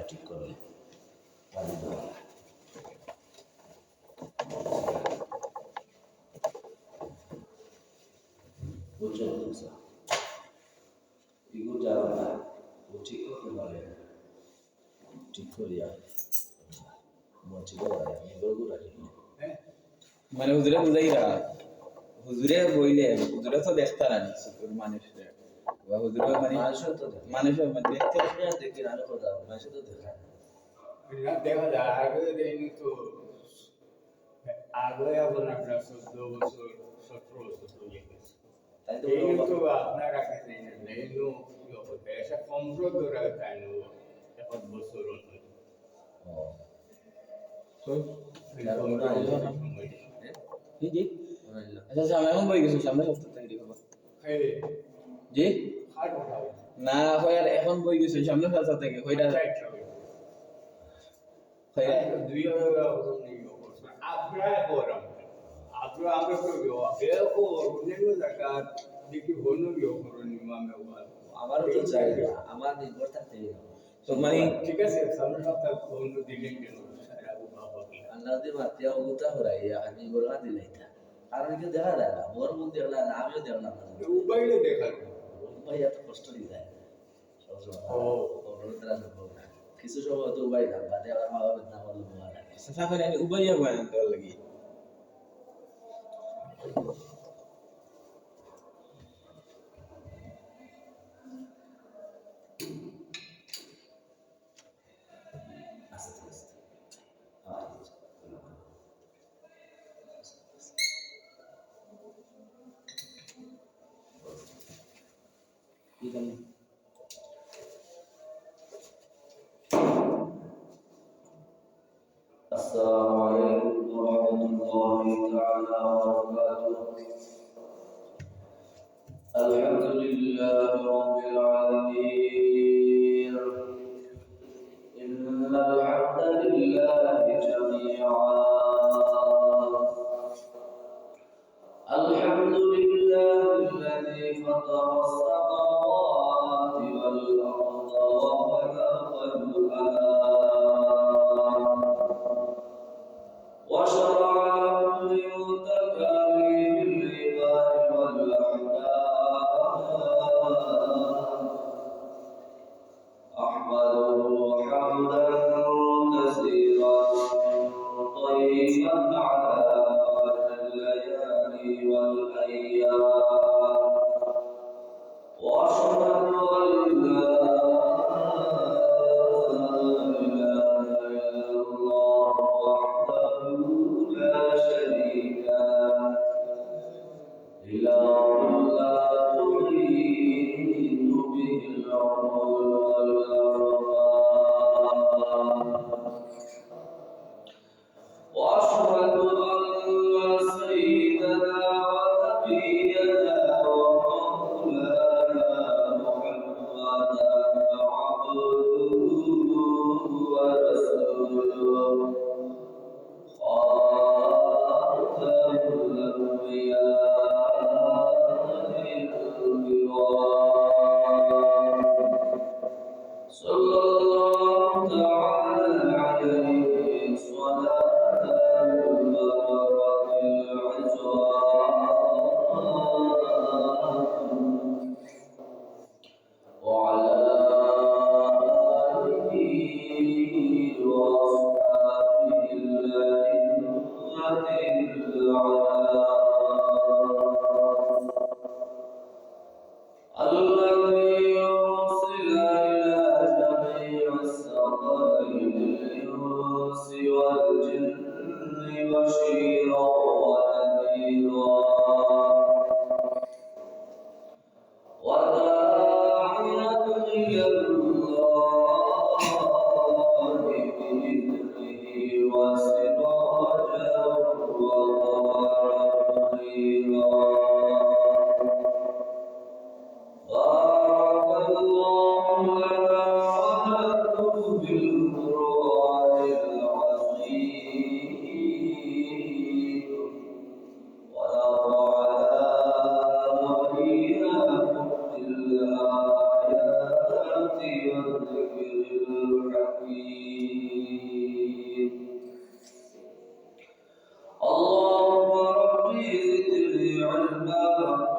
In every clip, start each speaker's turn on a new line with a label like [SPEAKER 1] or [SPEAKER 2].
[SPEAKER 1] ঠিক করলে পানি দেওয়া বুঝছো এগুলো যাবে না ও ঠিক করতে পারে ঠিক করিয়া মঞ্চে এগুলো রাখি
[SPEAKER 2] মানে হুজুরে বুঝাইরা হুজুরে বইলে হুজুরে তো দেখতে না মানুষরে হুজুরে মানে মানুষের দেখতে
[SPEAKER 1] দেখি না কথা মানুষ তো দেখা
[SPEAKER 3] দেখা যায় আগে তো আগে আপনার 14 বছর 17 বছর হয়ে গেছে
[SPEAKER 1] তাই তো
[SPEAKER 3] এই তো আপনার কাছে নেই নো এসে কমপ্রো ধরে তাই নো 1 বছর হলো তো
[SPEAKER 2] জি জি আচ্ছা সামনে এখন বই গেছে সামনে সপ্তাহ থেকে খবর জি না হয় আর এখন বই গেছে সামনে সপ্তাহ থেকে হইটা হইরা
[SPEAKER 3] দুই আপনার করাম আপনার আমরা তো এরকম অন্য জায়গা দেখি হলো করুন ইমামে
[SPEAKER 1] আমারও তো চাই আমার নির্ভর থাকতে
[SPEAKER 2] তো মানে
[SPEAKER 3] ঠিক আছে সামনে সপ্তাহ অন্য দিলেন কেন
[SPEAKER 1] আল্লাহ দিয়ে মাতিয়া ওগুতা হরাইয়া আমি গোরগা দিলাইতা কারণ কি দেখা যায় না মোর মুখ দেখলা না আমিও দেখলাম না
[SPEAKER 3] উবাইলে দেখার
[SPEAKER 1] ভাই এত কষ্ট দিয়ে যায় কিছু সময় তো উবাই না বাদে আবার মা বাবার নাম হলো বোয়া লাগে
[SPEAKER 2] সাফা করে আমি উবাইয়া বয়ান দেওয়ার লাগি
[SPEAKER 1] আস্তে আস্তে
[SPEAKER 2] কি জানি
[SPEAKER 1] السلام عليكم ورحمة الله تعالى وبركاته الحمد لله رب العالمين إن الحمد لله جميعا الحمد لله الذي فطر السماوات والأرض وخلق الأنام وشرع لكم من تكاليف العباد والأحكام أحمده حمدا كثيرا طيبا على الليالي والأيام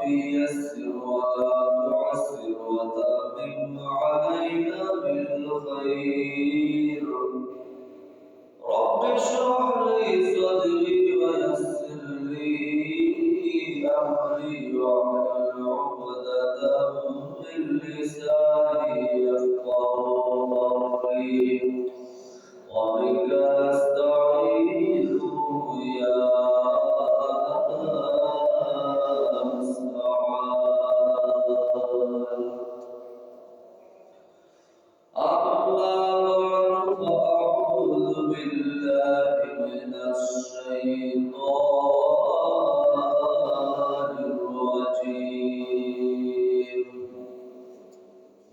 [SPEAKER 1] يسر ولا تعسر وتمم علينا بالخير رب اشرح لي صدري ويسر لي أمري واحلل عقدة من لساني يفقهوا قولي وبك نستعين يا مستعان أما بعد فأعوذ بالله من الشيطان الرجيم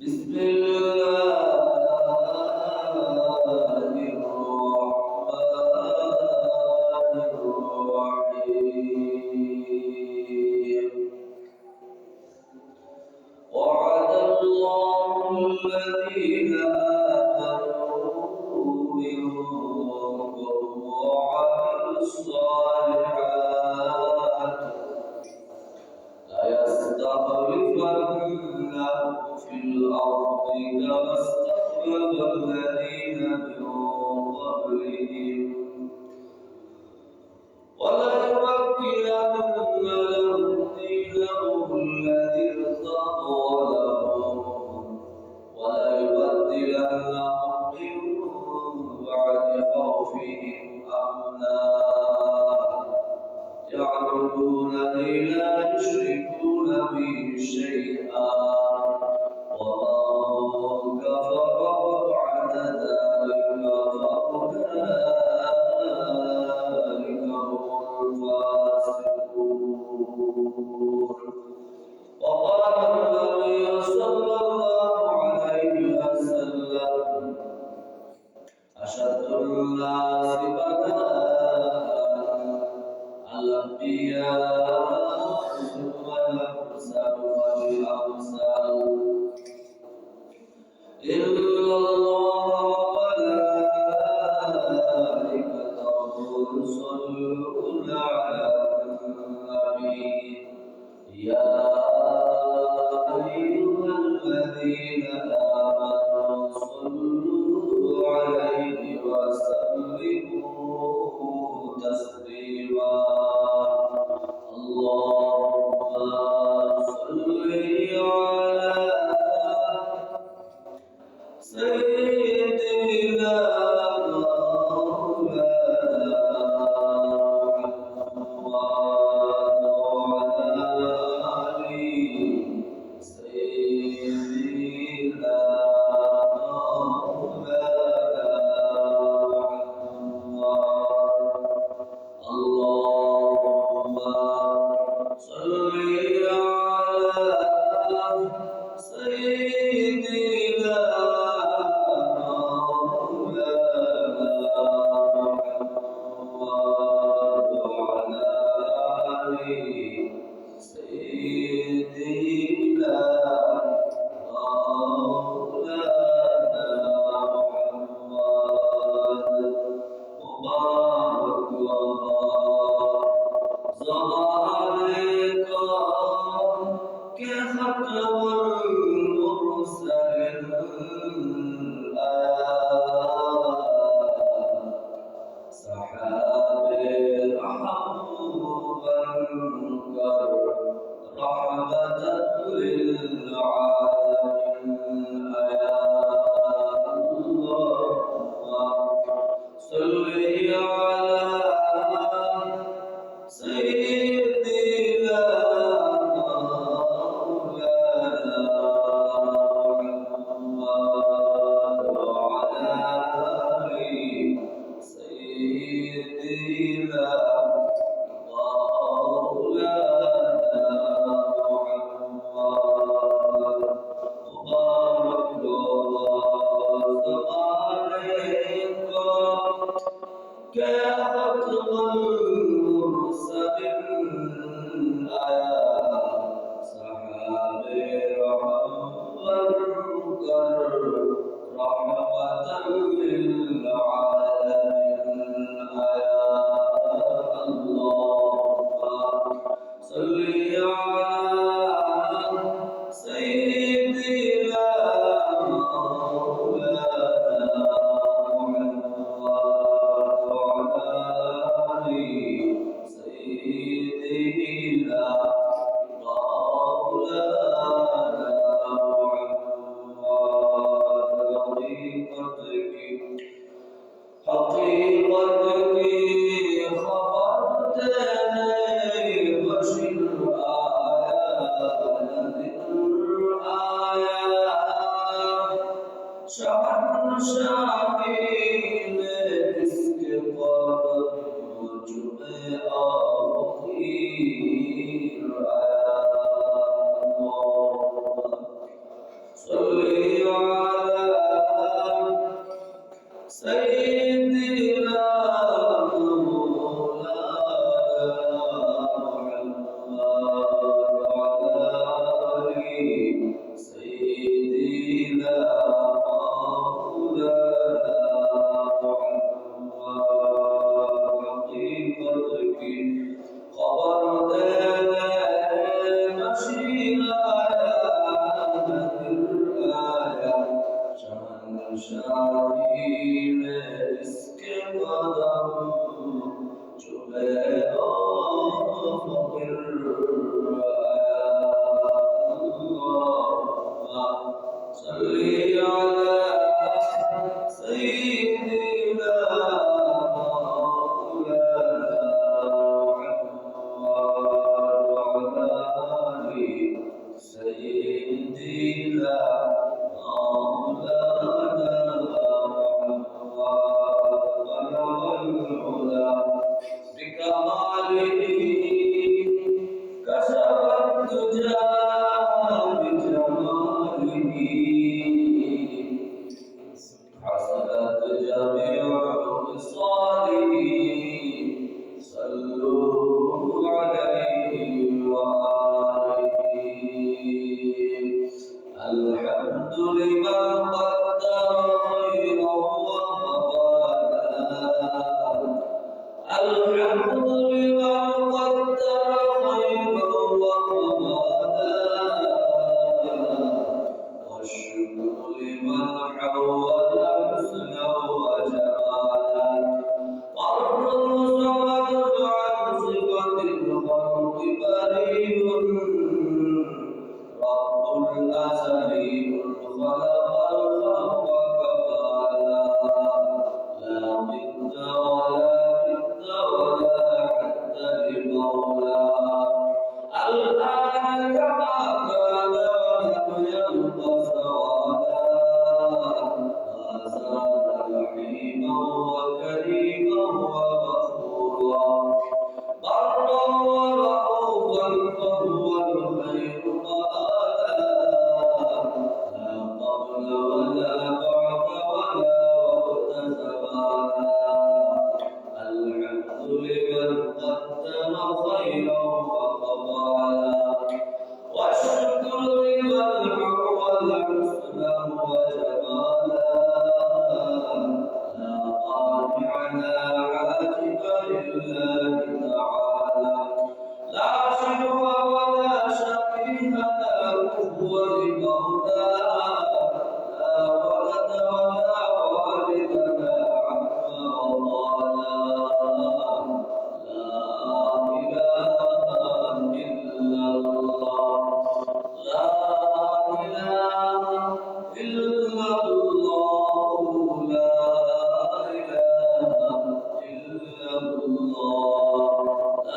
[SPEAKER 1] بسم الله الرحمن الرحيم وعد الله الذين آمنوا منكم وعملوا الصالحات ليستخلفنهم في الأرض كما استخلف الذين من قبلهم وليمكنن لهم دينهم الذي ارتضى لهم وليبدلنهم من بعد خوفهم أمنا يعبدونني لا يشركون بي شيئا ومن كفر بعد ذلك فأولئك هم الفاسقون وقال النبي صلى الله عليه وسلم أشد الناس بلاء الأنبياء ثم الأمثل فالأمثل إن الله وملائكته يصلون على النبي يا أيها الذين آمنوا صلوا عليه وسلموا تسليما اللهم صل على سيدنا صل على سيدنا كريم رب أزلي خلق الخلق فعلا لا ضد ولا ند ولا حد لمولى الآن كما كان ولم يلق سوالا ما زال رحيما وكريما وغفورا برا ورؤوفا فهو الخير مآلا لا قبل ولا بعد ولا وقت زمانا الحمد لمن قدم خيرا وقبالا والشكر لمن حول حسنا وجمالا لا قانع لا عاتب لله تعالى لا شبه ولا شبيه لا كفو لمولى لا ولد ولا والد لا عم وطالا لا إله إلا الله لا إله إلا الله لا إله إلا الله لا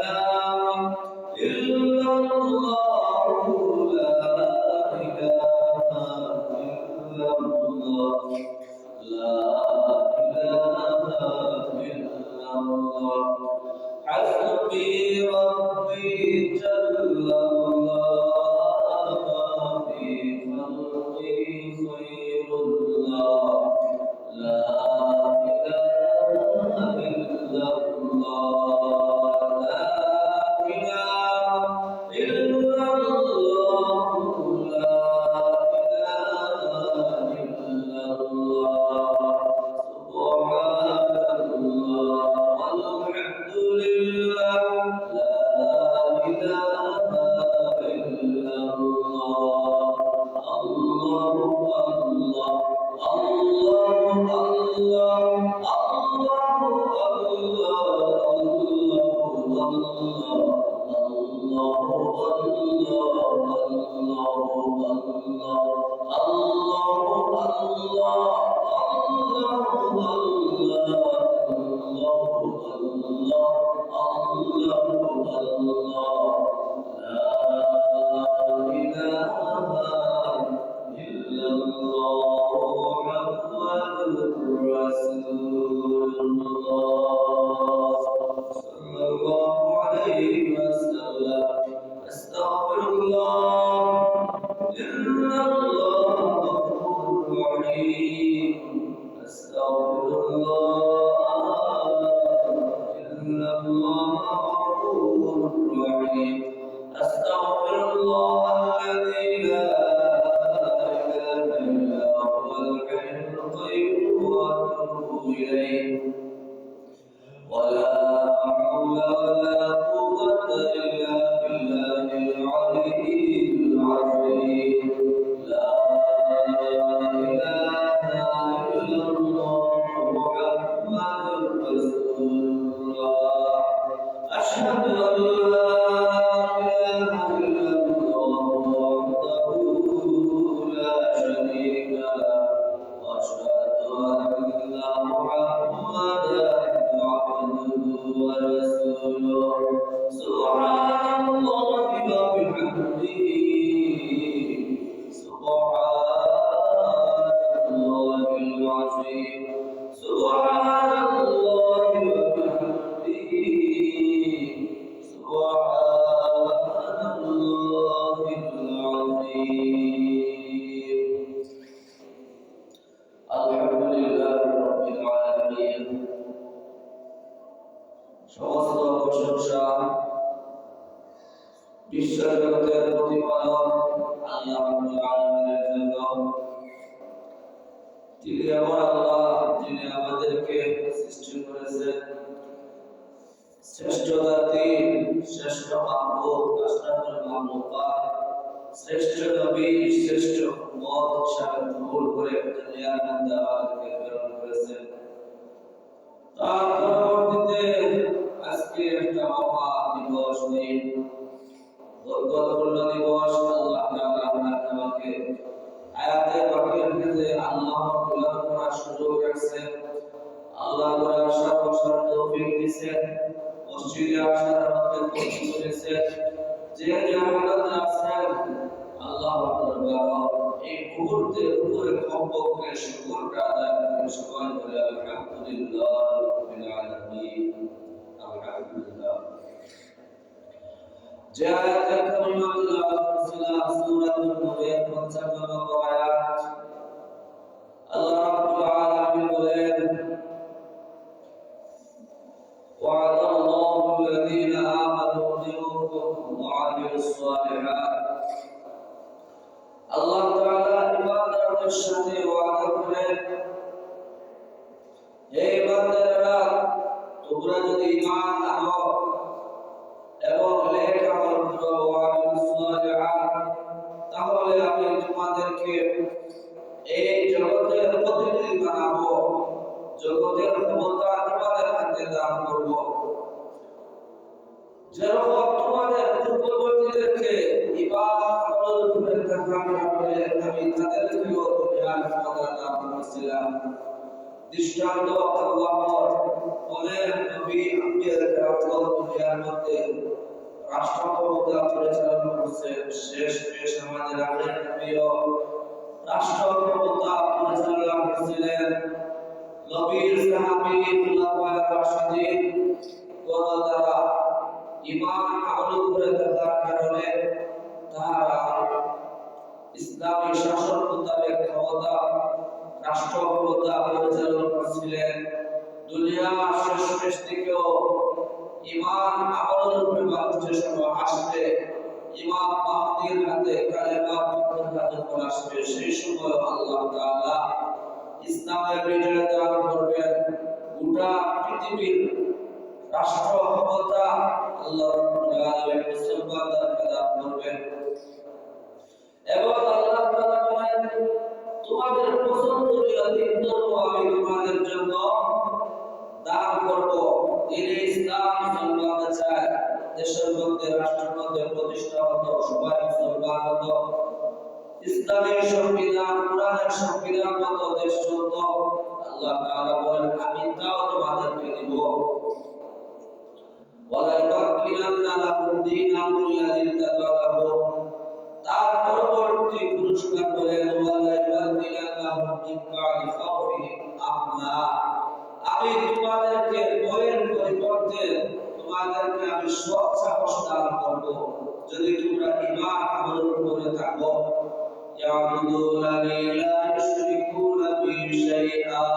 [SPEAKER 1] إله إلا الله لا إله إلا الله لا إله إلا الله حسبي ربي جل الله في خلقي خير الله لا إله إلا الله لا إله إلا الله لا إله إلا الله سبحان الله والحمد لله لا إله إلا الله الله الله أستغفر الله إن الله غفور رحيم أستغفر الله إن الله غفور رحيم أستغفر الله الذي لا إله إلا هو الحي القيوم وأتوب إليه ولا حول ولا قوة إلا بالله العلي العظيم لا إله إلا الله محمد رسول الله أشهد أن لا إله إلا الله وحده لا شريك له وأشهد أن محمدا عبده ورسوله سبحان الله وبحمده سبحان الله العظيم سبحان الله وبحمده سبحان الله العظيم الحمد لله رب العالمين সমস্ত প্রশংসা বিশ্বজগতের প্রতিপালক আল্লাহ রাব্বুল আলামিনের জন্য। তিনি এমন আল্লাহ যিনি আমাদেরকে সৃষ্টি করেছেন শ্রেষ্ঠ জাতি, শ্রেষ্ঠ মাখলুক, আশরাফুল মাখলুকাত, শ্রেষ্ঠ নবী, শ্রেষ্ঠ উম্মত হিসাবে কবুল করে দুনিয়ার মধ্যে আমাদেরকে প্রেরণ করেছেন। তার পরবর্তীতে আজকে একটা মহা দিবস, দিন, বরকতপূর্ণ দিবস। আল্লাহ তাআলা আমাকে আয়াতে পাকের মধ্যে আল্লাহ গুলাম করার সুযোগ রাখছেন। আল্লাহ তাআলা আসার বসার তৌফিক দিয়েছেন, মসজিদে আসার আমাদের তৌফিক দিয়েছেন। যে হালাতে আছেন আল্লাহ দরবারে এই মুহূর্তের উপরে কমপক্ষে শুকরটা আদায় করে সবাই বলে আলহামদুলিল্লাহ রাব্বিল আলামিন। আলহামদুলিল্লাহ। যে আয়াতে কারিমা তিলাওয়াত করছিলাম সূরাতুল নূরের 55 নম্বর আয়াত, আল্লাহ রাব্বুল আলামিন বলেন وعد الله الذين آمنوا منكم وعملوا الصالحات। আল্লাহ তাআলা ইমানদারদের সাথে ওয়াদা করেন, হে ইমানদাররা, তোমরা যদি ঈমান আনো এবং নেক আমল করো ওয়ামিলুস সালিহাত, তাহলে আমি তোমাদেরকে এই জগতের প্রতিনিধি বানাবো, জগতের ক্ষমতা তোমাদের হাতে দান করব। যেরকম তোমাদের পূর্ববর্তীদেরকে ইবাদত আমলের উপরে থাকার কারণে আমি তাদেরকেও দুনিয়ার ক্ষমতা দান করেছিলাম। দৃষ্টান্ত আল্লাহর অনেক নবী আম্বিয়াদের আল্লাহ দুনিয়ার মধ্যে রাষ্ট্র ক্ষমতা পরিচালনা করছে। শেষ আমাদের আগের নবীও রাষ্ট্র ক্ষমতা পরিচালনা করেছিলেন। নবীর সাহাবী খুলাফায়ে রাশিদিন তারা ঈমান আমল করে থাকার কারণে তারা ইসলামী শাসন মোতাবেক ক্ষমতা রাষ্ট্র ক্ষমতা পরিচালনা করছিলেন। দুনিয়ার শেষ দিকেও ঈমান আমলের উপরে মানুষ যে সময় আসবে, ইমাম মাহদীর হাতে কালেমা পত্রটা যখন আসবে, সেই সময় আল্লাহ তাআলা ইসলামের বিজয় দান করবেন। গোটা পৃথিবীর রাষ্ট্র ক্ষমতা আল্লাহ রাব্বুল আলামিন মুসলমানদেরকে দান করবেন। এবং আল্লাহ তাআলা বলেন, তোমাদের পছন্দনীয় দিন ধর্ম আমি তোমাদের জন্য দান করব। দিনে ইসলাম মুসলমানরা চায় দেশের মধ্যে রাষ্ট্রের মধ্যে প্রতিষ্ঠা হতো, সবাই মুসলমান হতো, ইসলামী সংবিধান কোরআনের সংবিধান মতো দেশ চলত। আল্লাহ তাআলা বলেন, আমি তাও তোমাদেরকে দিব। ওয়ালা ইয়াকিনান্না লাহুম দীনাহুম আল্লাযী তাদালাহু। তার পরবর্তী পুরস্কার বলেন, ওয়ালা ইয়াকিনান্নাহুম মিন বা'দি খাউফিহিম আমনা। আমি তোমাদেরকে ভয়ের পরিবর্তে তোমাদেরকে আমি সাহস দান করব, যদি তোমরা ঈমান আমলের উপরে থাকো। يعبدونني لا يشركون بي شيئا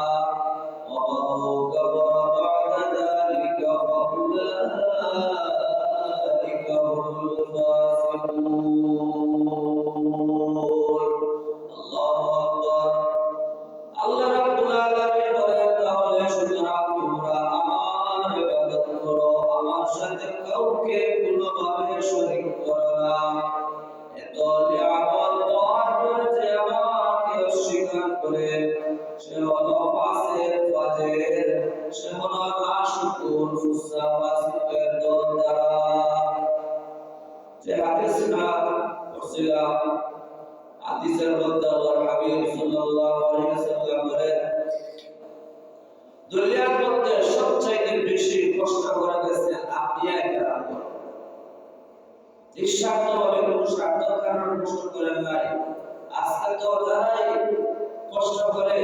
[SPEAKER 1] ومن كفر بعد ذلك فأولئك هم الفاسقون। الله أكبر। আল্লাহ রাব্বুল আলামিন বলেন, তাহলে সুতরাং তোমরা আমার ইবাদত করো, আমার সাথে কাউকে কোনোভাবে শরীক করো না। এত নিয়ামত পাওয়ার পরে যে আমাকে অস্বীকার করে, সে হলো ফাসিক ফাজির, সে হলো নাশুকুর ফুসা ফাসিকের দলদারা। যে হাদিসটা পড়ছিলাম, হাদিসের মধ্যে আল্লাহর হাবিব সাল্লাল্লাহু আলাইহি ওয়াসাল্লাম বলেন, দুনিয়ার মধ্যে সবচেয়ে বেশি কষ্ট করে গেছেন আম্বিয়ায়ে কেরাম। নিঃস্বার্থভাবে কোনো স্বার্থের কারণে কষ্ট করেন নাই। আজকে তো যারাই কষ্ট করে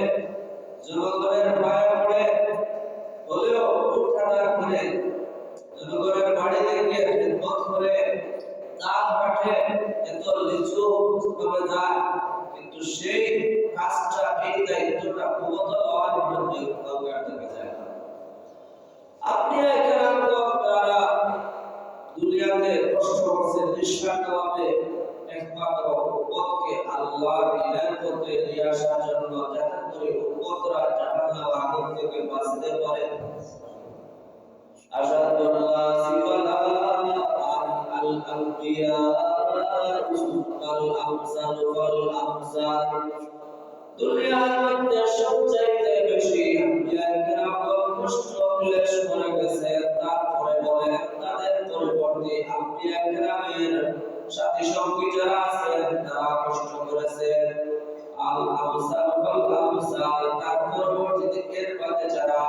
[SPEAKER 1] জনগণের পায়ে পড়ে হলেও উঠানা করে জনগণের বাড়িতে গিয়ে খিদমত করে দান পাঠে এত লিচু ভাবে যায়, কিন্তু সেই কাজটা এই দায়িত্বটা ক্ষমতা হওয়ার মধ্যে কাউকে আর দেখা যায় না। আপনি কেরাম তারা দুনিয়াতে কষ্ট করছে নিঃস্বার্থভাবে, একমাত্র উম্মতকে আল্লাহর ইলাহির পথে নিয়ে আসার জন্য, যাতে করে উম্মতরা জাহান্নামের আগুন থেকে বাঁচতে পারে। আশহাদু আল্লা ইলাহা আল আনবিয়া আল আমসাল ওয়াল আমসাল। দুনিয়ার মধ্যে সবচাইতে বেশি আম্বিয়া কেরাম কষ্ট ক্লেশ করে গেছে, তারপরে বলেন তাদের পরবর্তী আম্বিয়া কেরামের সাথী সঙ্গী যারা আছেন তারা কষ্ট করেছেন। আল আমসাল ফাল আমসাল, তার পরবর্তীতে এর বাদে যারা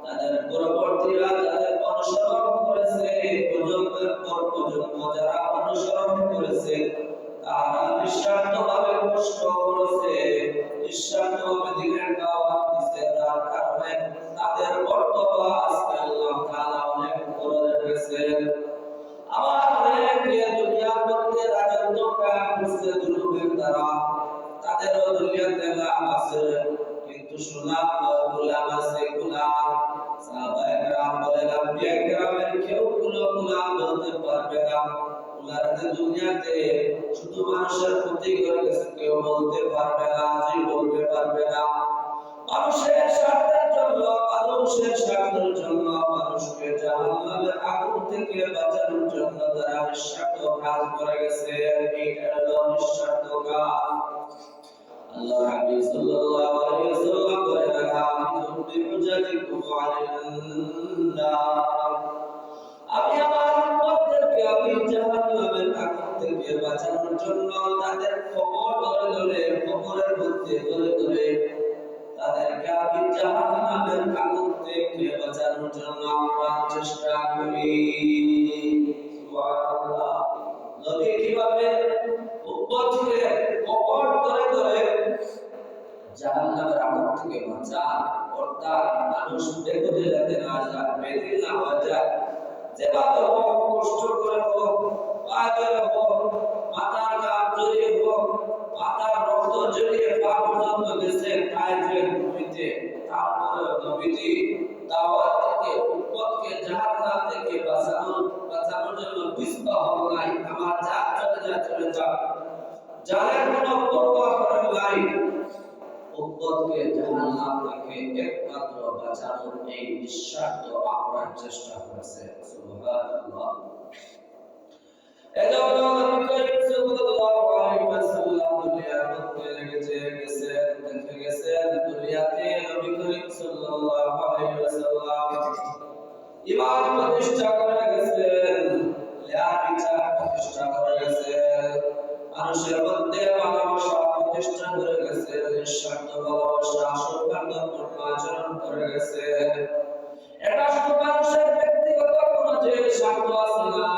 [SPEAKER 1] তাদের পরবর্তীরা তাদের অনুসরণ করেছে, প্রজন্মের পর প্রজন্ম যারা অনুসরণ করেছে তারা নিঃস্বার্থভাবে কষ্ট করেছে, নিঃস্বার্থভাবে দিনের দাওয়াত দিয়েছে, যার কারণে তাদের কর্তব্য আজকে আল্লাহ তাআলা অনেক উপরে রেখেছেন। আবার অনেকে দুনিয়ার মধ্যে রাজত্ব কায়েম করছে জুলুমের দ্বারা, তাদেরও দুনিয়াতে লাভ আছে, কিন্তু সুনাম গোলাম আছে, গোলাম। সাহাবায়ে কেরাম বলেন আম্বিয়া কেরামের কেউ কোনো গোলাম বলতে পারবে না। ওনারা দুনিয়াতে শুধু মানুষের ক্ষতি করে গেছে, কেউ বলতে পারবে না, যে বলতে পারবে না। মানুষের স্বার্থের জন্য, মানুষের স্বার্থের জন্য, মানুষকে জাহান্নামের আগুন থেকে বাঁচানোর জন্য তারা নিঃস্বার্থ কাজ করে গেছে। এইটা হলো নিঃস্বার্থ কাজ। আল্লাহ হাবিব সাল্লাল্লাহু আলাইহি ওয়াসাল্লাম বলেন হাফিজু বিহুজাতিকুম আলাইহিন্নার, আমি আমার উম্মতদেরকে আমি জাহান্নামের আগুন থেকে বাঁচানোর জন্য তাদের খবর ধরে ধরে, খবরের মধ্যে ধরে ধরে তাদেরকে আমি জাহান্নামের আগুন থেকে বাঁচানোর জন্য আপ্রাণ চেষ্টা করি। সুবহানাল্লাহ। নবী কিভাবে উম্মতকে খবর ধরে ধরে জাহান্নামের আগুন থেকে বাঁচান, অর্থাৎ মানুষ বেহুদে যাতে না যায়, বেদিন না হয়ে যায়, যেভাবে হোক, কষ্ট করে হোক, পায়ে হোক, মাথার ঘাম জড়িয়ে হোক, মাথার রক্ত জড়িয়ে পা পর্যন্ত গেছে তাইফের ভূমিতে, তারপরে নবীজি দাওয়াত থেকে উম্মতকে জাহান্নাম থেকে বাঁচানোর জন্য পিছপা হন নাই। আমার জান চলে যায়, চলে যাক, জানের কোনো পরোয়া করেন নাই। উম্মতকে জাহান্নাম থেকে একমাত্র বাঁচানোর এই নিঃস্বার্থ আপ্রাণ চেষ্টা করেছে। সুবহানাল্লাহ। এজন্য নবী করিম সাল্লাল্লাহু আলাইহি ওয়াসাল্লাম দুনিয়ার মধ্যে দেখে গেছেন দুনিয়াতে নবী করিম সাল্লাল্লাহু আলাইহি ওয়াসাল্লাম ঈমান প্রতিষ্ঠা করে গেছেন, ন্যায় বিচার প্রতিষ্ঠা করে গেছেন, মানুষের মধ্যে ভালোবাসা প্রতিষ্ঠা করে গেছেন, নিঃস্বার্থ ভালোবাসা, সৌহার্দ্যপূর্ণ আচরণ করে গেছেন। এটা শুধু মানুষের ব্যক্তিগত কোনো যে স্বার্থ আছে না,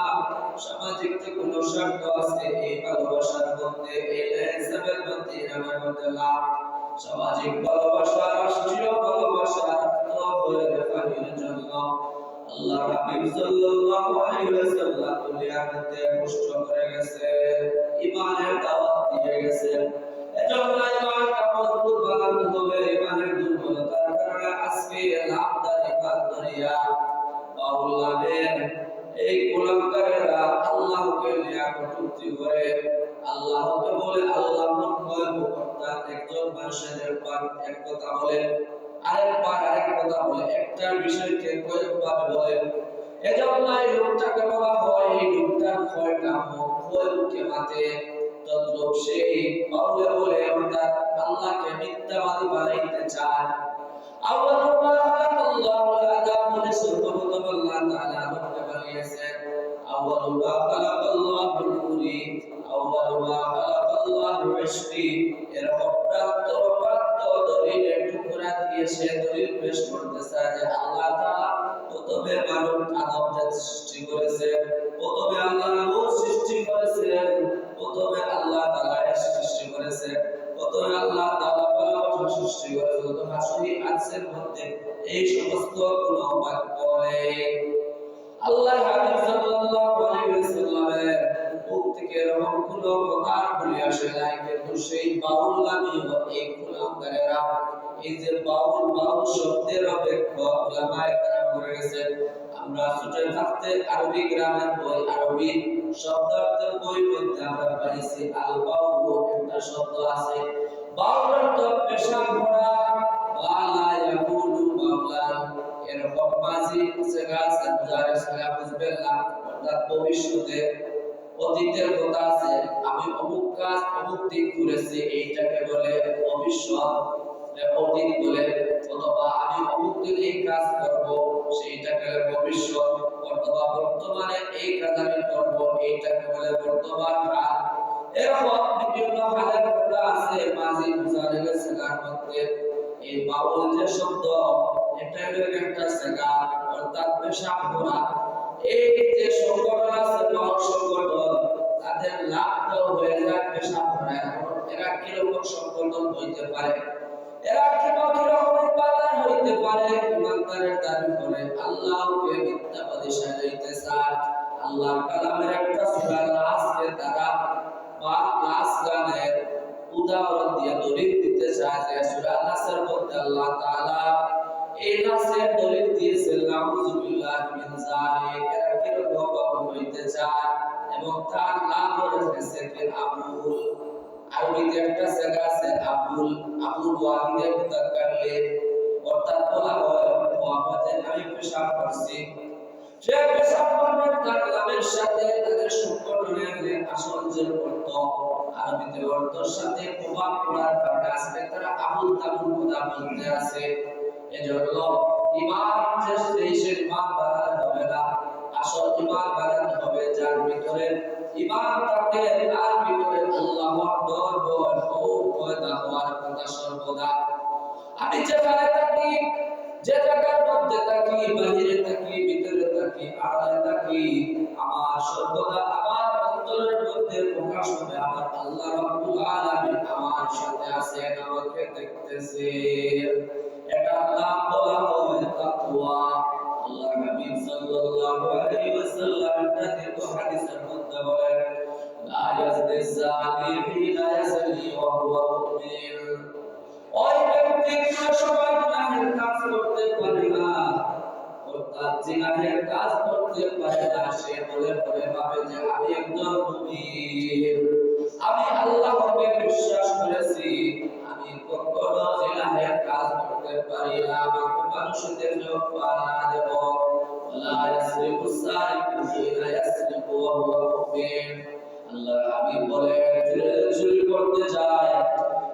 [SPEAKER 1] সামাজিক যে কোনো স্বার্থ আছে, এই ভালোবাসার মধ্যে, এই হিসাবের মধ্যে, নামের মধ্যে লাভ, সামাজিক ভালোবাসা, রাষ্ট্রীয় ভালোবাসা, ফানির জন্য আল্লাহ হাবিব সাল্লাল্লাহু আলাইহি ওয়াসাল্লাম দুনিয়ার মধ্যে কষ্ট করে গেছে, ঈমানের দাওয়াত দিয়ে গেছে। এজন্য ঈমানটা মজবুত বানাতে হবে। ঈমানের দুর্বলতার কারণে আজকে লাভদারি বাদরিয়া বাউলাদের এই গোলামকারেরা আল্লাহকে নিয়ে কটূক্তি করে, আল্লাহকে বলে আল্লাহ ভয় অর্থাৎ একজন মানুষের এক কথা বলে, আরেকবার আরেক কথা বলে, একটা বিষয়কে কয়েকবার বলে। এজন্য এই লোকটাকে বলা হয়, এই লোকটার ভয়টা ভয় মুখে মাতে, তদ্রূপ সেই বাউলে বলে অর্থাৎ আল্লাহকে মিথ্যাবাদী বানাইতে চায়। আল্লাহু খালাকাল্লাহু আদম বলে সর্বপ্রথম আল্লাহ তাআলা আদমকে বানিয়েছেন। আউয়ালু মা খালাকাল্লাহু নূরি, আউয়ালু মা খালাকাল্লাহু ইশকি, এরকম প্রান্ত দলিলের টুকরা দিয়ে সে দলিল পেশ করতেছে যে আল্লাহ তাআলা প্রথমে মানব আদমকে সৃষ্টি করেছেন, প্রথমে আল্লাহ নূর সৃষ্টি করেছেন, প্রথমে আল্লাহ তাআলা সৃষ্টি করেছেন, প্রথমে আল্লাহ তাআলা ভালোবাসা সৃষ্টি করেছেন। তো সহি হাদিসের মধ্যে এই সমস্ত কোন বাক্য নেই। আল্লাহ হাবিব সাল্লাল্লাহু আলাইহি ওয়াসাল্লামের মুখ থেকে এরকম কোন কথা বলে আসে নাই, কিন্তু সেই বাউল নামে এই গোলামকারেরা এই যে বাউল শব্দের অপেক্ষা উলামায়ে কেরাম করে গেছেন। আমরা ছোট থাকতে আরবি গ্রামের বই, আরবি শব্দার্থের বই মধ্যে আমরা পাইছি আল বাউল একটা শব্দ আছে। বাউল অর্থ পেশা করা, ওয়ালা ইয়াকুলু বাউলান, এরকম মাঝি সেগা সঞ্জারে সেগা বুঝবেন না, অর্থাৎ ভবিষ্যতে অতীতের কথা আছে, আমি অমুক কাজ অমুক দিন করেছি, এইটাকে বলে ভবিষ্যৎ অতীত বলে, অথবা আমি অমুক দিন এই কাজ করব, সেইটাকে ভবিষ্যৎ, অথবা বর্তমানে এই কাজ আমি করব, এইটাকে বলে বর্তমান হাল। এরকম বিভিন্ন হালের কথা আছে মাঝি মুজারিদের সেগার মধ্যে। এই বাউল যে শব্দ, এটা হলো একটা সেগা, অর্থাৎ পেশাব করা। এই যে সংগঠন আছে বাউল সংগঠন, তাদের লাভটাও হয়ে যায় পেশাব করা। এরা কিরকম সংগঠন হইতে পারে? এরা কিরকম ইমানদার হইতে পারে? ইমানদারের দাবি করে আল্লাহকে মিথ্যাবাদী সাজাইতে চায়। আল্লাহর কালামের একটা সূরা নাসকে তারা বা নাস গানের উদাহরণ দিয়ে দলিল দিতে চায় যে সূরা নাসের মধ্যে আল্লাহ তাআলা এই নাসের দলিল দিয়েছেন নাউযুবিল্লাহি মিন যালিক। এরা কিরকম হইতে চায় এবং তার নাম রয়েছে কি আবুল। আরবিতে একটা জায়গা আছে আবুল, আবুল ওয়াহিদের মুতাকাল্লি, অর্থাৎ বলা হয় ওয়াবাতে আমি পেশাব করছি। সে পেশাব করবেন তার নামের সাথে তাদের সংগঠনের যে আসল যে অর্থ, আরবিতে অর্থের সাথে প্রভাব পড়ার কারণে আজকে তারা আবুল তাবুল কথা বলতে আছে। এজন্য ইমান যে সেই ইমান বানানো হবে না, আসল ইমান বানানো হবে যার ভিতরে ইমান থাকে, তার ভিতরে আল্লাহর ডর ভয় খৌফ পয়দা হওয়ার কথা সর্বদা। আমি যেখানে থাকি, যে জায়গার মধ্যে থাকি, বাহিরে থাকি, ভিতরে থাকি, আড়ালে থাকি, আমার সর্বদা আমার অন্তরের মধ্যে প্রকাশ হবে আমার আল্লাহ রাব্বুল আলামিন আমার সাথে আছেন, আমাকে দেখতেছেন। এটা নাম বলা হয় তাকওয়া। আল্লাহ নবী সাল্লাল্লাহু আলাইহি ওয়াসাল্লাম তাদের হাদিসের মধ্যে বলেন লা ইয়াজনি যানি হিনা ইয়াজনি ওয়া হুয়া মুমিন। ওই ব্যক্তি কোন সময় গুনাহের কাজ করতে পারে না, অর্থাৎ জিনাহের কাজ করতে পারে না। সে বলে ভাবে যে আমি একজন মুমিন, আমি আল্লাহকে বিশ্বাস করেছি, আমি কখনো জিনাহের কাজ করতে পারি না, আমাকে মানুষদের পানা দেব। ওয়ালা ইয়াসরিকু সারিকু হিনা ইয়াসরিকু ওয়া হুয়া মুমিন। আল্লাহ হাবিব বলে চুরি করতে যায়,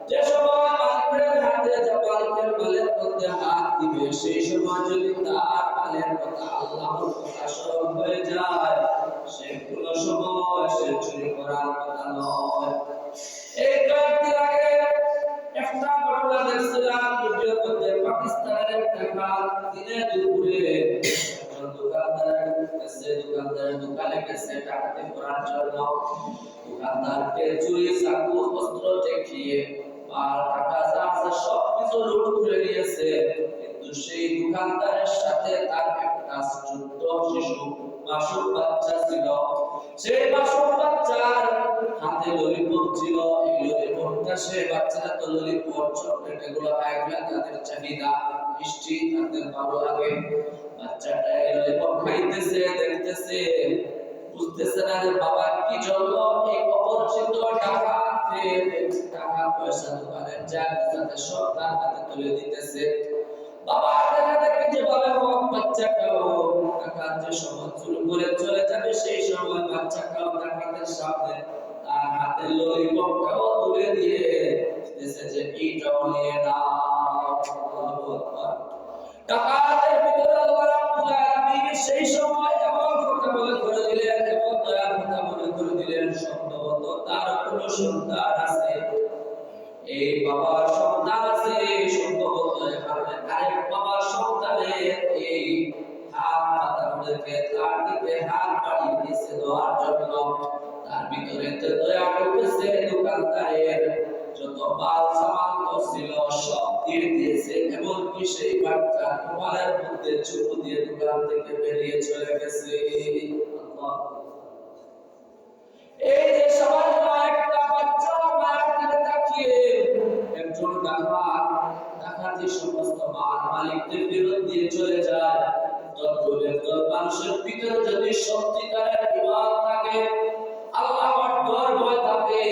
[SPEAKER 1] যে সময় মালিকের হাতে যে মালিকের মালের মধ্যে হাত দিবে, সেই সময় যদি তার মালের কথা আল্লাহর কথা স্মরণ হয়ে যায়, সে কোনো সময় সে চুরি করার কথা নয়। এই কয়েকদিন আগে একটা ঘটনা দেখছিলাম ভিডিওর মধ্যে, পাকিস্তানের একটা দিনে দুপুরে একজন দোকানদারের দোকানে গেছে ডাকাতি করার জন্য। দোকানদারকে চুরি চাকু অস্ত্র দেখিয়ে আর টাকা যা আছে সবকিছু লুট করে নিয়েছে, কিন্তু সেই দোকানদারের সাথে তার একটা ছোট্ট শিশু মাসুম বাচ্চা ছিল। সেই মাসুম বাচ্চার হাতে ললিপপ ছিল। এই ললিপপটা সে বাচ্চারা তো ললিপপ চকলেট এগুলো খায়, তাদের চাহিদা মিষ্টি, তাদের ভালো লাগে। বাচ্চাটা এই ললিপপ খাইতেছে, দেখতেছে, বুঝতেছে না যে বাবা কি জন্য এই অপরিচিত টাকা পয়সা দোকানের যাতে সব তার হাতে তুলে দিতেছে। বাবা দেখা দেখি যেভাবে হোক বাচ্চাটাও টাকা যে সময় চুরি করে চলে যাবে, সেই সময় বাচ্চাটাও ডাকাতের সামনে তার হাতে ললিপপটাও তুলে দিয়ে দিতেছে যে এইটাও নিয়ে নাও। আল্লাহু আকবার। ডাকাতের ভিতরে আল্লাহ রাব্বুল আলামিন সেই সময় এমন কথা বলে করে দিলেন, এমন দয়ার কথা বলে করে দিলেন, সম্ভবত তার কোনো সন্তান আছে। এই বাবার সন্তান আছে, সম্ভবত এখানে আরেক বাবার সন্তানের এই হাত পাতার মধ্যে তার দিকে হাত বাড়িয়ে দিয়েছে দেওয়ার জন্য। তার ভিতরে তো দয়া করতেছে, দোকানদারের যত মাল সামান ছিল সব দিয়ে দিয়েছে, এমনকি সেই বাচ্চা রুমালের মধ্যে চুমু দিয়ে দোকান থেকে বেরিয়ে চলে গেছে। আল্লাহ, এই যে সামান্য একটা বাচ্চা মায়ের দিকে তাকিয়ে একজন ডাকাতি সমস্ত মাল মালিকদের ফেরত দিয়ে চলে যায়। যত একজন মানুষের ভিতরে যদি সত্যিকারের ঈমান থাকে, আল্লাহর ডর ভয় থাকে,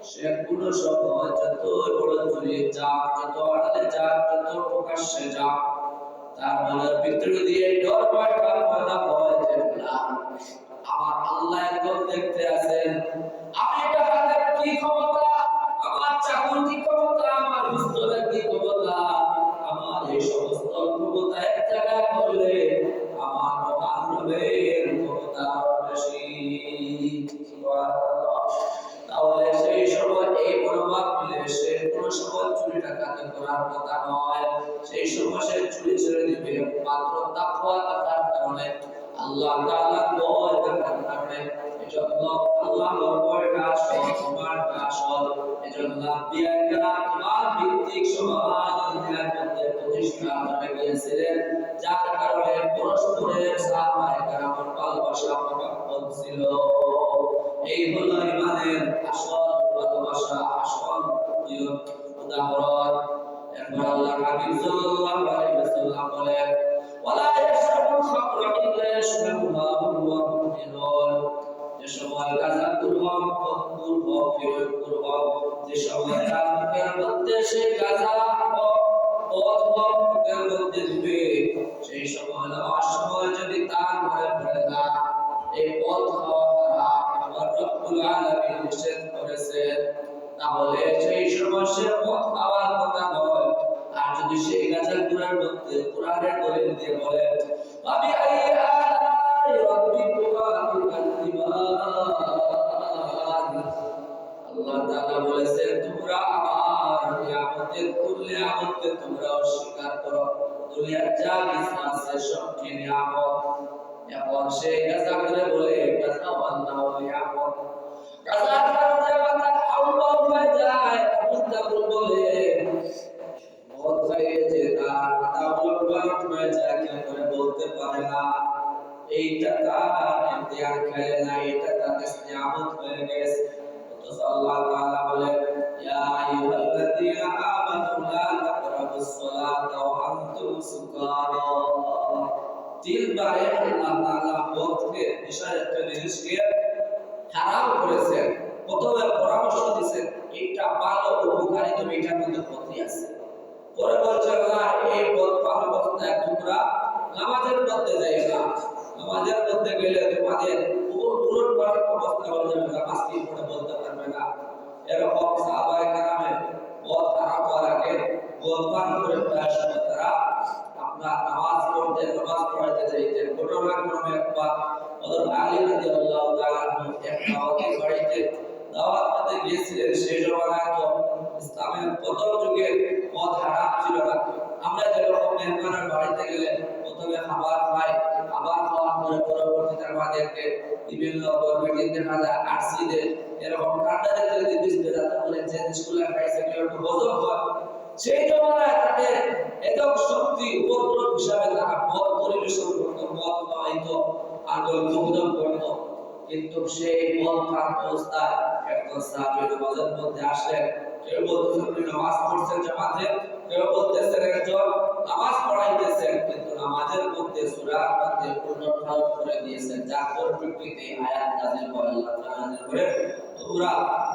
[SPEAKER 1] সে কোনো সময় যত বড় চুরি যাক, যত আড়ালে যাক, যত প্রকাশ্যে যাক, তার মনের ভিতরে দিয়ে ডর ভয়টা পয়দা হয় যে না, আমার আল্লাহ একদম দেখতে আছেন। আমি এটা হাতের কি ক্ষমতা, আমার চাকুর কি ক্ষমতা, আমার পিস্তলের কি ক্ষমতা, আমার এই সমস্ত ক্ষমতা এক জায়গায় করলে সেই সময় সে চুরি ছেড়ে দিবে মাত্র তাকওয়া থাকার কারণে, আল্লাহ তাআলার ভয় থাকার কারণে। এজন্য আল্লাহর ভয়টা আসল, ইমানটা আসল। এজন্য আম্বিয়া কেরাম ইমান ভিত্তিক সমাজ দুনিয়ার মধ্যে প্রতিষ্ঠা করে গিয়েছিলেন, যার কারণে পরস্পরের সাহাবায়ে কেরামের ভালোবাসা মহব্বত ছিল। এই হলো ইমানের আসল ভালোবাসা, আসল উদাহরণ। এরপর আল্লাহ হাবিব সাল্লাল্লাহু আলাইহি ওয়াসাল্লাম বলেন, ওয়ালা ইয়াশরাবুল খামরা ইল্লা ইয়াশরাবুহা ওয়া হুম মুমিনুন। যে সময় গাজাকুর হক, বন্ধুর হক, ফিরোজপুর হক, যে সময় রাজনীতির মধ্যে সে গাজা হকের মধ্যে দিবে, সেই সময় নামাজ সময় যদি তার ঘরে পড়ে না, এই পথ খাওয়া হারাম, আমার রব্বুল আলামিন নিষেধ করেছেন, তাহলে সেই সময় সে পথ খাওয়ার কথা নয়। আর যদি সেই গাজাকুরের মধ্যে কোরআনের দলিল দিয়ে বলে, আমি আল্লাহ তাআলা বলেছেন, তোমরা আমার নিয়ামতের কুল্লি নিয়ামতকে তোমরা অস্বীকার করো। দুনিয়ার যা কিছু আছে সব কি নিয়ামত। এখন সেই গাজা করে বলে গাজা আল্লাহ নিয়ামত, গাজার কারণে মাথা আউলা হয়ে যায়। আবু তাবুল বলে মদ খাইয়ে যে তার মাথা আউলা হয়ে যায়, কেউ করে বলতে পারে না এইটা তার ইমতিহান খেলে না, এটা তার নিয়ামত হয়ে গেছে। অথচ আল্লাহ তাআলা বলেন, ইয়া আইয়ুহাল্লাযীনা আমানু লা তাকরাবুস সালাতা ওয়া আনতুম সুকারা। তিনবারে আল্লাহ তাআলা মদকে বিষয় একটা জিনিসকে হারাম করেছেন। প্রথমে পরামর্শ দিয়েছেন এটা ভালো উপকারী, তুমি এটার মধ্যে ক্ষতি আছে। পরে বলছেন না, এই মদ পান অবস্থায় তোমরা নামাজের মধ্যে যাইবা, নামাজের মধ্যে গেলে তোমাদের উলট পালট অবস্থা হয়ে যাবে, নামাজ কি পড়ে বলতে পারবে না। এরকম সাহাবায়ে কেরামে মদ হারাম হওয়ার আগে মদ পান করে প্রায় সময় তারা আপনার নামাজ পড়তে, নামাজ পড়াইতে যাইতেন। ঘটনাক্রমে একবার হযরত আলী রাদিয়াল্লাহু তাআলা এক দাওয়াতের বাড়িতে দাওয়াত খেতে গিয়েছিলেন। সেই জমানায় তো ইসলামের প্রথম যুগে মদ হারাম ছিল না। আমরা যেরকম মেহমানের বাড়িতে গেলে প্রথমে খাবার খাই, খাবার খাওয়ার পরে পরবর্তীতে আমাদেরকে বিভিন্ন গভর্নমেন্ট দেখা যায় আরসি দেয়, এরকম ঠান্ডা দেখতে দিতে যাতে বলে যে জিনিসগুলো খাইছে কেউ একটু হজম হয়। সেই জমানায় তাদের একক শক্তি উপদ্রব হিসাবে তারা মদ পরিবেশন করতো, মদ খাওয়াইতো আর হজম করতো। কিন্তু সেই মদ খাওয়ার অবস্থায় একজন সাহাবী নামাজের মধ্যে আসলেন। কেউ বলতেছেন আপনি নামাজ পড়ছেন জামাতে, কেউ বলতেছেন একজন নামাজ পড়াইতেছেন, কিন্তু নামাজের মধ্যে সূরার মধ্যে উল্টোপাল্টা করে দিয়েছেন, যার পরিপ্রেক্ষিতে আয়াত নাযিল করে আল্লাহ তাআলা নাযিল করে, তোমরা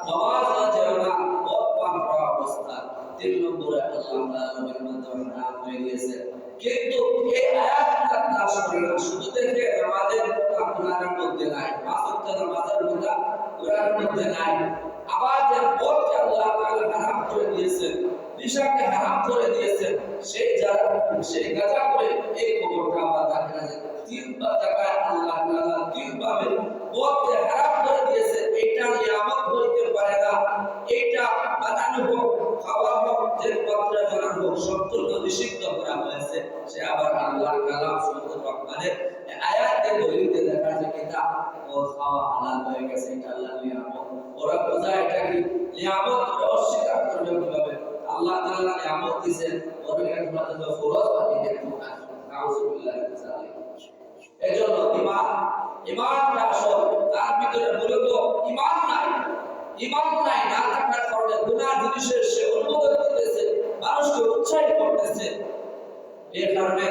[SPEAKER 1] নামাজ যেও না মদ পান করা অবস্থায়। 3 নম্বরে আল্লাহ তাআলা নবীর মাধ্যমে হারাম করে দিয়েছেন। কিন্তু এই আয়াতটা নাশ করে না, শুধু দেখে নামাজের কথা কোরআনের মধ্যে নাই, পাঁচ ওয়াক্ত নামাজের কথা কোরআনের মধ্যে নাই। আবার যে মদকে আল্লাহ তাআলা হারাম করে দিয়েছেন, নেশাকে হারাম করে দিয়েছেন, সেই গাজা করে এই খবরটা আবার দেখা যায় 3বার জায়গায় আল্লাহ তাআলা 3 ভাবে মদকে হারাম করে দিয়েছে। এটা নিয়ামত হইতে পারে না, এটা বানানো হোক, খাওয়া হোক, যে পাত্রে বানানো হোক, সম্পূর্ণ নিষিদ্ধ করা হয়েছে। সে আবার আল্লাহর কালাম সূরাতুর রহমানের আয়াতে দলিলে দেখা যায় কিতাব মদ খাওয়া হালাল হয়ে গেছে, এটা আল্লাহর নিয়ামত। ওরা বোঝায় এটা কি নিয়ামত, অস্বীকার করবে কিভাবে? আল্লাহ তাআলা নিয়ামত দিয়েছেন, ওরা এটা তোমাদের ফরজ বানিয়ে দেন। নাউযুবিল্লাহি মিন যালিক। এজন্য ইমানটা আসল, তার ভিতরে মূলত ইমান নাই। ইমান নাই, না থাকার কারণে গুনাহ জিনিসের সে অনুমোদন দিতেছে, মানুষকে উৎসাহিত করতেছে। এই কারণে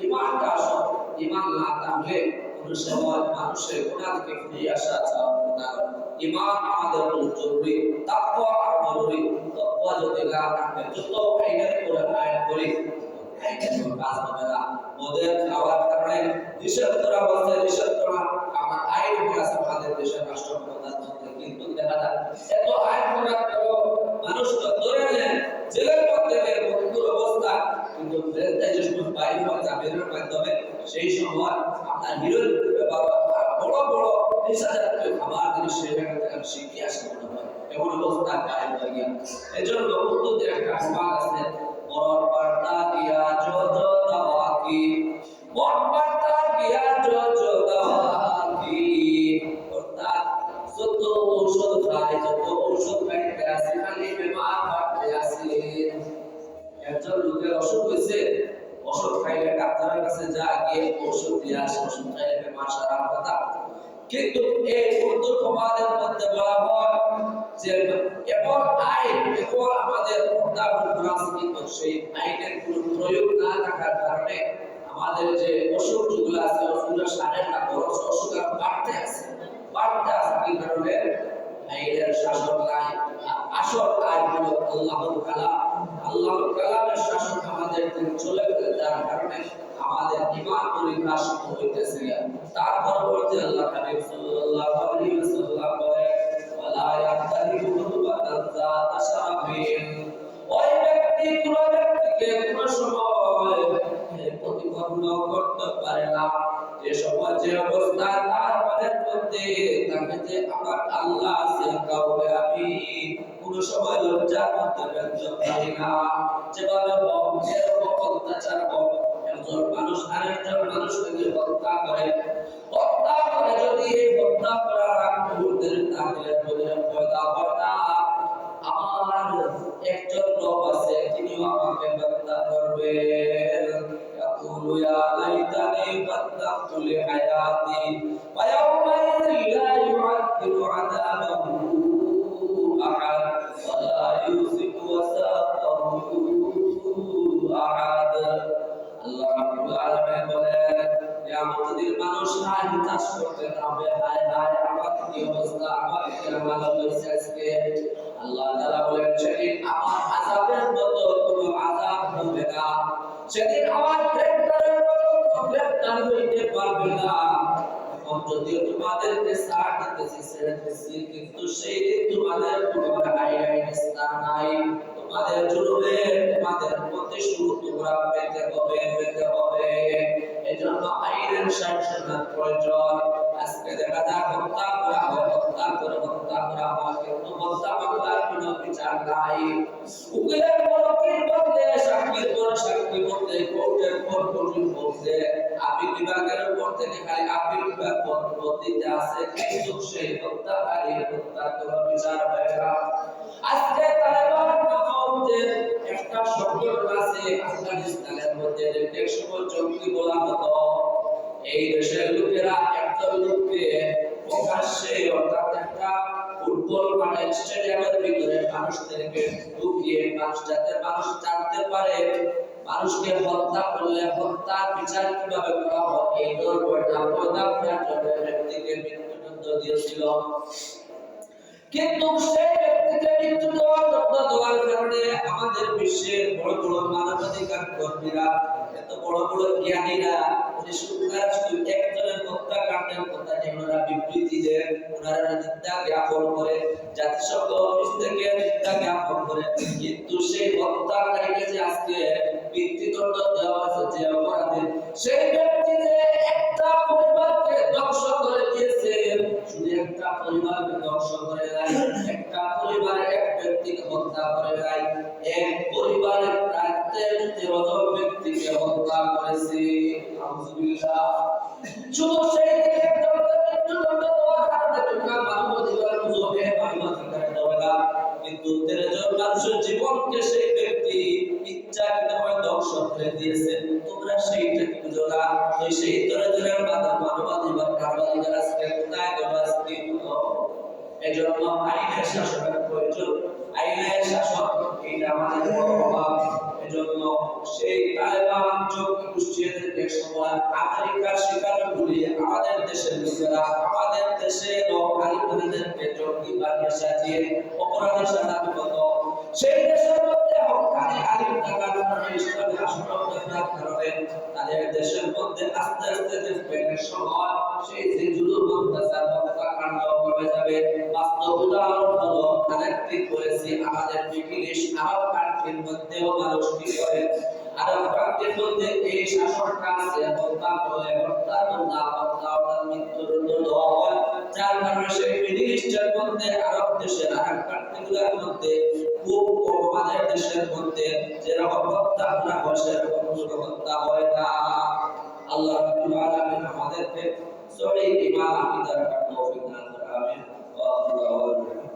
[SPEAKER 1] ইমানটা আসল। ইমান না থাকলে কোন সময় মানুষের গুনাহ থেকে ফিরে আসা চাওয়া না। ইমান আমাদের জন্য জরুরি, তাকওয়া জরুরি। তাকওয়া যদি না থাকে, যত আইনের করে আইন করি আইনের কাজ হবে না। মদের খাওয়ার কারণে নিষেধ করা হচ্ছে, নিষেধ করা আমার আইন হয়ে আছে আমাদের দেশের রাষ্ট্রপ্রধান মন্ত্রী, কিন্তু দেখা যায় এত আইন করার পরেও মানুষ তো ধরে নেন, জেলের মধ্যে বন্ধুর অবস্থা, কিন্তু প্রেসিডেন্ট বাইরে হওয়া জামিনের মাধ্যমে সেই সময় আপনার হিরোইন বড় বড় নেশাজাতীয় খাবার জিনিস সেখান থেকে শিখে আসে মনে হয়, এমন অবস্থা গায়েব হয়ে গিয়া। এই জন্য উর্দুতে একটা গান আছে, মরণ বার্তা দিয়া মোহাম্মদ গিয়া যোজদাকি অর্থাৎ যত ঔষধ খাইতে আছে খালি বেমার বাড়তে আছে। একজন লোকের অসুখ হয়েছে, ওষুধ খাইলে ডাক্তারের কাছে যা গিয়ে ওষুধ দিয়ে আসে, ওষুধ খাইলে বেমার সারার কথা। কিন্তু এই উর্দু প্রবাদের মধ্যে বলা হয় যে এমন আইন এমন আমাদের কিন্তু সেই আইনের কোনো প্রয়োগ না থাকার কারণে আমাদের যে অসুখ যেগুলো আছে ওষুধের সারের না বরং অসুখ আরো বাড়তে আছে কি কারণে? আইনের শাসন নাই। আসল আইন হলো আল্লাহর কালাম। আল্লাহর কালামের শাসন আমাদের থেকে চলে গেলে যার কারণে আমাদের ঈমান পরীক্ষা শুরু হইতেছে। তারপর বলতে আল্লাহ হাবিব সাল্লাল্লাহু আলাইহি ওয়াসাল্লাম বলেন ওয়ালা ইয়াহতাদিবু খুতুবাতান যাতা শারাফিন। ওই ব্যক্তি কোন ব্যক্তিকে কোন সময় প্রতিপন্ন করতে পারে না যে সময় যে অবস্থা তার মনের মধ্যে তাকে যে আমার আল্লাহ আছে কাউকে আমি কোন সময় লজ্জা করতে পারি না। যেভাবে যেরকম অত্যাচার হোক, একজন মানুষ আরেকজন মানুষকে হত্যা করে যদি এই হত্যা করার আগ মুহূর্তের তাহলে পয়দা হয় না আমার একজন লোক আছে তিনিও আমাকে হত্যা করবেন। يقول يا ليتني قدمت لحياتي فيومئذ لا يعذب عذابه أحد ولا يوثق وثاقه أحد। আল্লাহ রাব্বুল আলামিন বলেন কিয়ামতের দিন মানুষ হাস করতে হবে, হায় হায় আমার কি অবস্থা, আমার কি আমল হয়েছে আজকে। আল্লাহ তাআলা বলেন সেদিন আমার আযাবের মতো কোনো আযাব হবে না, সেদিন আমার গ্রেফতারের মতো কোনো গ্রেফতার হইতে পারবে না। এখন যদিও তোমাদেরকে ছাড় দিতেছি ছেড়ে দিতেছি, কিন্তু সেই দিন তোমাদের কোনো আইন স্থান নাই। তোমাদের জুলুমে তোমাদের প্রতিশোধ তোমরা পেতে হবে। এজন্য আইনের শাসনের প্রয়োজন। আজকে দেখা যায় হত্যা করা হয় কিন্তু হত্যা মামলার কোনো বিচার নাই। উকিলের বলকির বলতে সাক্ষীর পর সাক্ষী বলতে কোর্টের পর কোর্টের বলতে আপিল বিভাগের উপর থেকে খালি আপিল বিভাগ পদ্ধতিতে আছে, কিন্তু সেই হত্যাকারীর হত্যার কোনো বিচার হয় না। আজকে তালেবান নামক একটা সংগঠন আছে আফগানিস্তানের মধ্যে, যে সময় জঙ্গি বলা হতো। এই দেশের লোকেরা একজন লোককে প্রকাশ্যে অর্থাৎ একটা ফুটবল মাঠে স্টেডিয়ামের ভিতরে মানুষদেরকে ঢুকিয়ে যাতে মানুষ জানতে পারে মানুষকে হত্যা করলে হত্যার বিচার কিভাবে করা হয় এই ধরনের ব্যক্তিকে মৃত্যুদণ্ড দিয়েছিল। কিন্তু সেই ব্যক্তিকে মৃত্যু দেওয়ার কারণে আমাদের বিশ্বের বড় বড় মানবাধিকার কর্মীরা, এত বড় বড় জ্ঞানীরা একজনের হত্যাকাণ্ডের কথা নিয়ে ওনারা বিবৃতি দেন, ওনারা নিন্দা জ্ঞাপন করে, জাতিসংঘ অফিস থেকে নিন্দা জ্ঞাপন করে, কিন্তু সেই হত্যাকারীকে যে আজকে মৃত্যুদণ্ড দেওয়া হয়েছে যে অপরাধে, সেই ব্যক্তি যে একটা পরিবারকে ধ্বংস করে দিয়েছে, শুধু একটা পরিবারকে ধ্বংস করে নাই, একটা পরিবারের এক ব্যক্তিকে হত্যা করে নাই, এক পরিবারের প্রায় 13 জন ব্যক্তিকে হত্যা করেছে। আলহামদুলিল্লাহ। শুধু সেই দিকে মৃত্যুদণ্ড দেওয়ার কারণে তোমরা মানবাধিকার বুঝবে, মানবাধিকার দেবে না, কিন্তু 13 জন মানুষের জীবনকে সেই ব্যক্তি ইচ্ছাকৃতভাবে ধ্বংস করে দিয়েছে, তোমরা সেইটা কি বুঝো না? ওই সেই 13 জনের মানবাধিকার আজকে কোথায় গেল? আজকে এজন্য আইনের শাসনের প্রয়োজন। আইনের শাসন এটা আমাদের বড় অভাব। এজন্য সেই তালেবান জঙ্গি গোষ্ঠীদেরকে সময় আমেরিকার শিকারে ভুলিয়ে আমাদের দেশের লোকেরা আমাদের দেশে আলিমদেরকে জঙ্গি বানিয়ে সাজিয়ে অপরাধী সাজানো হতো। সেই দেশের মধ্যে হকানি আলিম থাকার কারণে ইসলামী আন্দোলন থাকার কারণে তাদের দেশের মধ্যে আস্তে আস্তে দেখবেন সময় সেই যে জুলুম অত্যাচার হত্যাকাণ্ড কমে যাবে। বাস্তব উদাহরণ হলো আরেকটি করেছি আমাদের ব্রিটিশ আরব কান্ট্রির মধ্যেও মানুষ কি করে, আরব কান্ট্রির মধ্যে এই শাসনটা আছে, হত্যা করলে হত্যার মৃত্যুদণ্ড দেওয়া হয়, যার কারণে সেই ব্রিটিশের মধ্যে আরব দেশের আরব কান্ট্রিগুলোর মধ্যে খুব কম আমাদের দেশের মধ্যে যেরকম হত্যা করা হয় সেরকম হত্যা হয় না। আল্লাহ রাব্বুল আলামিন আমাদেরকে সহি ঈমান আকীদার তৌফিক দান করেন আমিন ওয়া আখিরু দাওয়ানা